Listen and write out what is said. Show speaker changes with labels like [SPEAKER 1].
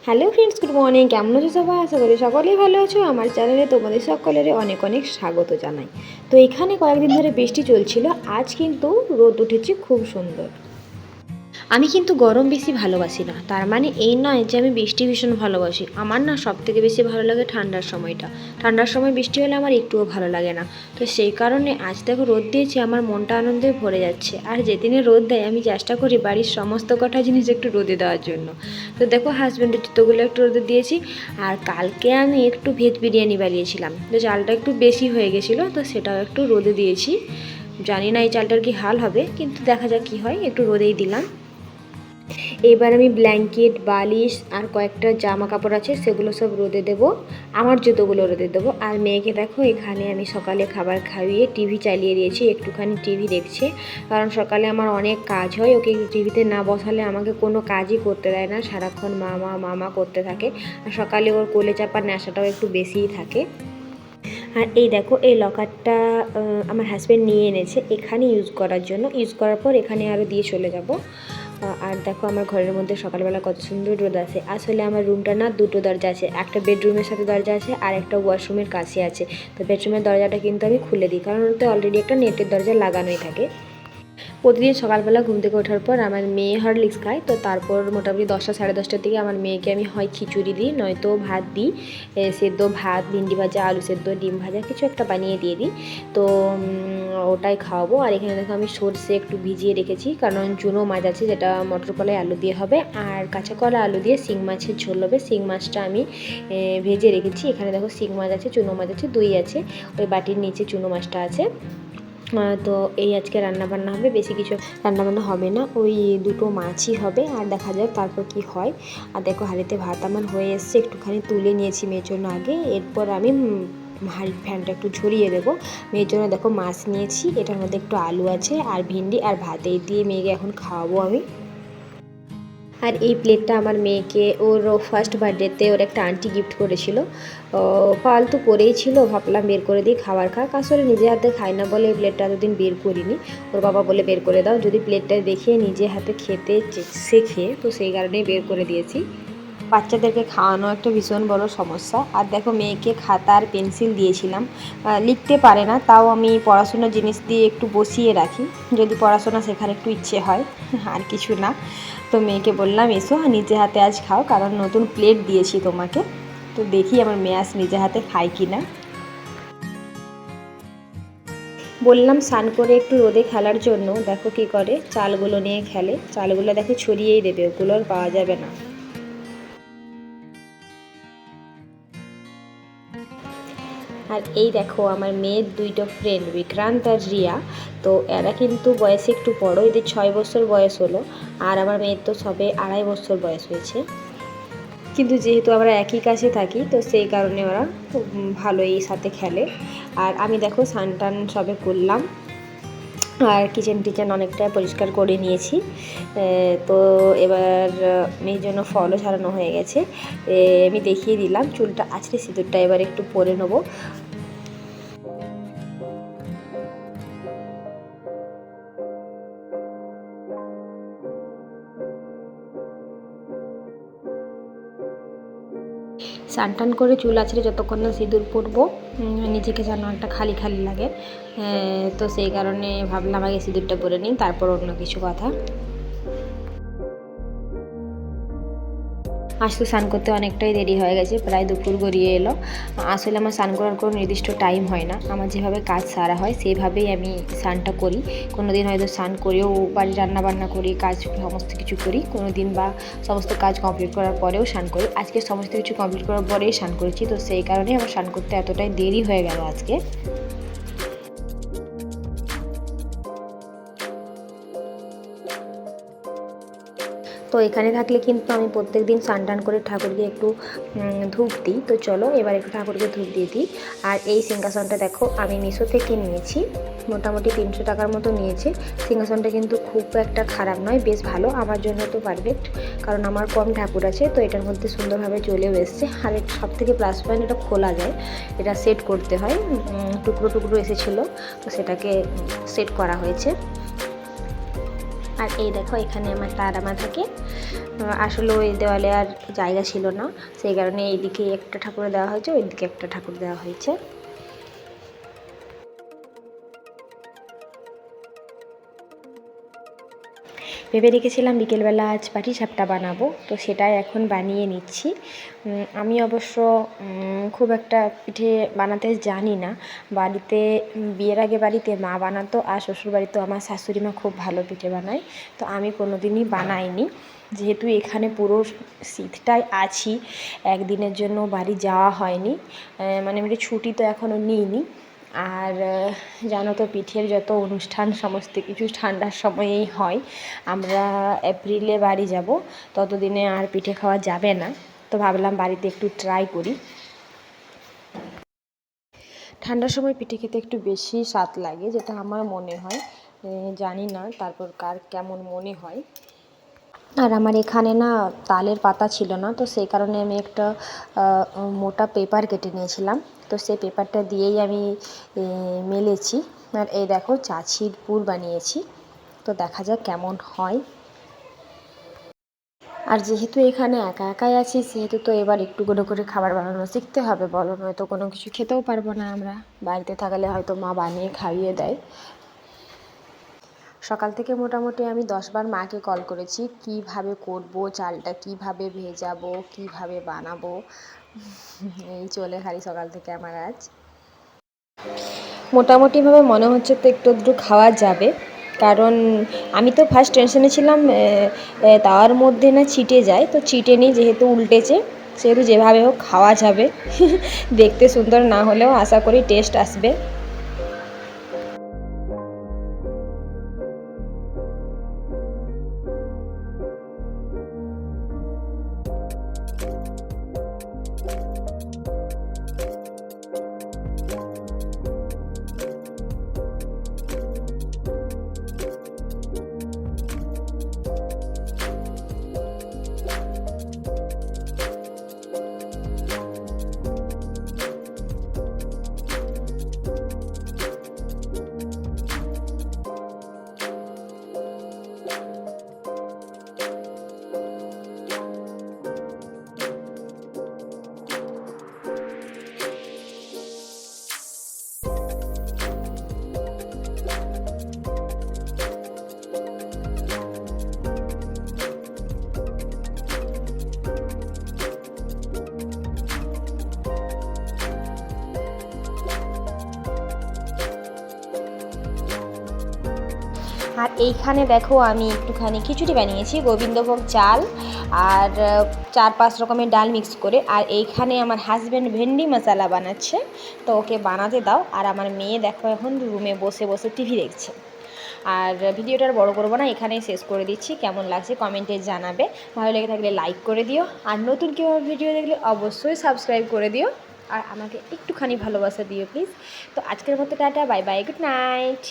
[SPEAKER 1] Hello friends, good morning. কেমন আছো সবাই? আশা করি সকলেই ভালো আছো। আমার চ্যানেলে তোমাদের সকলের অনেক অনেক স্বাগত জানাই। তো এখানে কয়েকদিন ধরে বৃষ্টি চলছিল, আজ কিন্তু রোদ উঠেছে খুব সুন্দর। আমি কিন্তু গরম বেশি ভালোবাসি না, তার মানে এই নয় যে আমি বৃষ্টি ভীষণ ভালোবাসি। আমার না সবথেকে বেশি ভালো লাগে ঠান্ডার সময়টা। ঠান্ডার সময় বৃষ্টি হলে আমার একটুও ভালো লাগে না। তো সেই কারণে আজ দেখো রোদ দিয়েছে, আমার মনটা আনন্দে ভরে যাচ্ছে। আর যেদিনে রোদ দেয় আমি চেষ্টা করি বাড়ির সমস্ত কটা জিনিস একটু রোদে দেওয়ার জন্য। তো দেখো হাজব্যান্ডের জুতোগুলো একটু রোদে দিয়েছি। আর কালকে আমি একটু ভেজ বিরিয়ানি বানিয়েছিলাম, তো চালটা একটু বেশি হয়ে গেছিলো, তো সেটাও একটু রোদে দিয়েছি। জানি না এই চালটার কি হাল হবে, কিন্তু দেখা যাক কী হয়, একটু রোদেই দিলাম। এবার আমি ব্ল্যাঙ্কেট, বালিশ আর কয়েকটা জামা কাপড় আছে সেগুলো সব রোদে দেবো। আমার জুতোগুলো রোদে দেবো। আর মেয়েকে দেখো এখানে আমি সকালে খাবার খাইয়ে টিভি চালিয়ে দিয়েছি, একটুখানি টিভি দেখছে। কারণ সকালে আমার অনেক কাজ হয়, ওকে টিভিতে না বসালে আমাকে কোনো কাজই করতে দেয় না, সারাক্ষণ মামা মামা করতে থাকে। আর সকালে ওর কোলে চাপার নেশাটাও একটু বেশিই থাকে। আর এই দেখো এই লকারটা আমার হাজব্যান্ড নিয়ে এনেছে এখানে ইউজ করার জন্য। ইউজ করার পর এখানে আরও দিয়ে চলে যাব। আর দেখো আমার ঘরের মধ্যে সকালবেলা কত সুন্দর রোদ আছে। আসলে আমার রুমটা না দুটো দরজা আছে, একটা বেডরুমের সাথে দরজা আছে আর একটা ওয়াশরুমের কাছে আছে। তো বেডরুমের দরজাটা কিন্তু আমি খুলে দিই, কারণ ওতে অলরেডি একটা নেটের দরজা লাগানোই থাকে। প্রতিদিন সকালবেলা ঘুম থেকে ওঠার পর আমার মেয়ে হরলিক্স খায়, তো তারপর মোটামুটি 10টা সাড়ে 10টার দিকে আমার মেয়েকে আমি হয় খিচুড়ি দিই, নয়তো ভাত দিই। সেদ্ধ ভাত, ভিন্ডি ভাজা, আলু সেদ্ধ, ডিম ভাজা কিছু একটা বানিয়ে দিয়ে দিই। তো ওটাই খাওয়াবো। আর এখানে দেখো আমি সরষে একটু ভিজিয়ে রেখেছি, কারণ চুনো মাছ আছে যেটা মটর কলাই আলু দিয়ে হবে, আর কাঁচা কলা আলু দিয়ে শিং মাছের ঝোল হবে। শিং মাছটা আমি ভেজে রেখেছি। এখানে দেখো শিং মাছ আছে, চুনো মাছ আছে, দই আছে, ওই বাটির নিচে চুনো মাছটা আছে। তো এই আজকে রান্নাবান্না হবে, বেশি কিছু রান্নাবান্না হবে না, ওই দুটো মাছই হবে। আর দেখা যাক তারপর কি হয়। আর দেখো হাঁড়িতে ভাত আমার হয়ে এসছে, একটুখানি তুলে নিয়েছি মেয়ের জন্য আগে। এরপর আমি হাঁড়ির ফ্যানটা একটু ঝরিয়ে দেবো। মেয়ের জন্য দেখো মাছ নিয়েছি, এটার মধ্যে একটু আলু আছে আর ভিন্ডি আর ভাত, এই দিয়ে মেয়েকে এখন খাওয়াবো আমি। আর এই প্লেটটা আমার মেয়েকে ওর ফার্স্ট বার্থডেতে ওর একটা আন্টি গিফট করেছিল। ফালতু করেই ছিল, ভাবলাম বের করে দিই খাবার খাক। আসলে নিজে হাতে খাই না বলে এই প্লেটটা এতদিন বের করিনি। ওর বাবা বলে বের করে দাও, যদি প্লেটটা দেখে নিজে হাতে খেতে শেখে, তো সেই কারণেই বের করে দিয়েছি। বাচ্চাদেরকে খাওয়ানো একটা ভীষণ বড় সমস্যা। আর দেখো মেয়েকে খাতা আর পেন্সিল দিয়েছিলাম, লিখতে পারে না, তাও আমি পড়াশোনার জিনিস দিয়ে একটু বসিয়ে রাখি, যদি পড়াশোনা শেখার একটু ইচ্ছে হয়, আর কিছু না। তো মেয়েকে বললাম এসো নিজে হাতে আজ খাও, কারণ নতুন প্লেট দিয়েছি তোমাকে। তো দেখি আমার মেয়ে আজ নিজে হাতে খায় কি না। বললাম স্নান করে একটু রোদে খেলার জন্য, দেখো কি করে, চালগুলো নিয়ে খেলে। চালগুলো দেখো ছড়িয়েই দেবে, ওগুলো আর পাওয়া যাবে না। আর এই দেখো আমার মেয়ের দুইটা ফ্রেন্ড বিক্রান্ত আর রিয়া, তো এরা কিন্তু বয়সে একটু বড়, এদের 6 বছর বয়স হলো। আর আমার মেয়ের তো সবে 2.5 বছর বয়স হয়েছে। কিন্তু যেহেতু আমরা একই কাছে থাকি, তো সেই কারণে ওরা খুব ভালোই সাথে খেলে। আর আমি দেখো স্নান টান সবে করলাম, আর কিচেন টিচেন অনেকটা পরিষ্কার করে নিয়েছি। তো এবার মেয়ের জন্য ফলও ছাড়ানো হয়ে গেছে। আমি দেখিয়ে দিলাম, চুলটা আছড়ে সিঁদুরটা এবার একটু পরে নেবো। স্নান টান করে চুল আছড়ে যতক্ষণ না সিঁদুর পরবো, নিজেকে যেন একটা খালি খালি লাগে। তো সেই কারণে ভাবলাম আগে সিঁদুরটা পরে নিই, তারপর অন্য কিছু কথা। আসতে স্নান করতে অনেকটাই দেরি হয়ে গেছে, প্রায় দুপুর গড়িয়ে এলো। আসলে আমার স্নান করার কোনো নির্দিষ্ট টাইম হয় না, আমার যেভাবে কাজ সারা হয় সেইভাবেই আমি স্নানটা করি। কোনো দিন হয়তো স্নান করেও বাড়ির রান্নাবান্না করি, কাজ সমস্ত কিছু করি, কোনো দিন বা সমস্ত কাজ কমপ্লিট করার পরেও স্নান করি। আজকে সমস্ত কিছু কমপ্লিট করার পরেই স্নান করেছি, তো সেই কারণেই আমার স্নান করতে এতটাই দেরি হয়ে গেল আজকে। তো এখানে থাকলে কিন্তু আমি প্রত্যেক দিন স্নান টান করে ঠাকুরকে একটু ধূপ দিই। তো চলো এবার একটু ঠাকুরকে ধূপ দিয়ে দিই। আর এই সিংহাসনটা দেখো আমি মিশো থেকে নিয়েছি, মোটামুটি 300 টাকার মতো নিয়েছে। সিংহাসনটা কিন্তু খুব একটা খারাপ নয়, বেশ ভালো, আমার জন্য তো পারফেক্ট, কারণ আমার কম ঠাকুর আছে, তো এটার মধ্যে সুন্দরভাবে চলেও এসছে। আর সব থেকে প্লাস পয়েন্ট, এটা খোলা যায়, এটা সেট করতে হয়, টুকরো টুকরো এসেছিলো, তো সেটাকে সেট করা হয়েছে। আর এই দেখো এখানে আমার তারা থাকে। আসলে ওই দেওয়ালে আর জায়গা ছিল না, সেই কারণে এইদিকে একটা ঠাকুর দেওয়া হয়েছে, ওইদিকে একটা ঠাকুর দেওয়া হয়েছে। ভেবে রেখেছিলাম বিকেলবেলা আজ পাটিসাপটা বানাবো, তো সেটাই এখন বানিয়ে নিচ্ছি। আমি অবশ্য খুব একটা পিঠে বানাতে জানি না। বাড়িতে বিয়ের আগে বাড়িতে মা বানাতো, আর শ্বশুরবাড়িতেও আমার শাশুড়ি মা খুব ভালো পিঠে বানায়, তো আমি কোনো দিনই বানাইনি। যেহেতু এখানে পুরো শীতটাই আছি, একদিনের জন্য বাড়ি যাওয়া হয়নি, মানে আমি ছুটি তো এখনও নিইনি। আর জানো তো পিঠের যত অনুষ্ঠান সমস্ত কিছু ঠান্ডার সময়েই হয়। আমরা এপ্রিলে বাড়ি যাব, ততদিনে আর পিঠে খাওয়া যাবে না, তো ভাবলাম বাড়িতে একটু ট্রাই করি। ঠান্ডার সময় পিঠে খেতে একটু বেশি স্বাদ লাগে, যেটা আমার মনে হয়, জানি না তারপর কার কেমন মনে হয়। আর আমার এখানে না তালের পাতা ছিল না, তো সেই কারণে আমি একটা মোটা পেপার কেটে নিয়েছিলাম, তো সেই পেপারটা দিয়েই আমি মেলেছি। আর এই দেখো চাছির পুর বানিয়েছি, তো দেখা যাক কেমন হয়। আর যেহেতু এখানে একা একাই আছি, সেহেতু তো এবার একটু করে খাবার বানানো শিখতে হবে, বলো, নয়তো কোনো কিছু খেতেও পারবো না আমরা। বাড়িতে থাকলে হয়তো মা বানিয়ে খাইয়ে দেয়। সকাল থেকে মোটামুটি আমি 10 বার মাকে কল করেছি, কিভাবে করব, চালটা কিভাবে ভেজাবো, কিভাবে বানাবো, এই চলে খালি সকাল থেকে আমার আজ। মোটামুটিভাবে মনে হচ্ছে তো একটু একটু খাওয়া যাবে, কারণ আমি তো ফার্স্ট টেনশনে ছিলাম তার মধ্যে না ছিটে যায়, তো ছিটে নিই, যেহেতু উল্টেছে সেহেতু যেভাবে হোক খাওয়া যাবে। দেখতে সুন্দর না হলেও আশা করি টেস্ট আসবে। আর এইখানে দেখো আমি একটুখানি খিচুড়ি বানিয়েছি, গোবিন্দভোগ চাল আর 4-5 রকমের ডাল মিক্স করে। আর এইখানে আমার হাজব্যান্ড ভেন্ডি মশলা বানাচ্ছে, তো ওকে বানাতে দাও। আর আমার মেয়ে দেখো এখন রুমে বসে বসে টিভি দেখছে। আর ভিডিওটা আর বড় করবো না, এখানেই শেষ করে দিচ্ছি। কেমন লাগছে কমেন্টে জানাবে, ভালো লেগে থাকলে লাইক করে দিও, আর নতুন কেউ ভিডিও দেখলে অবশ্যই সাবস্ক্রাইব করে দিও, আর আমাকে একটুখানি ভালোবাসা দিও প্লিজ। তো আজকের মতো tata, bye bye, good night.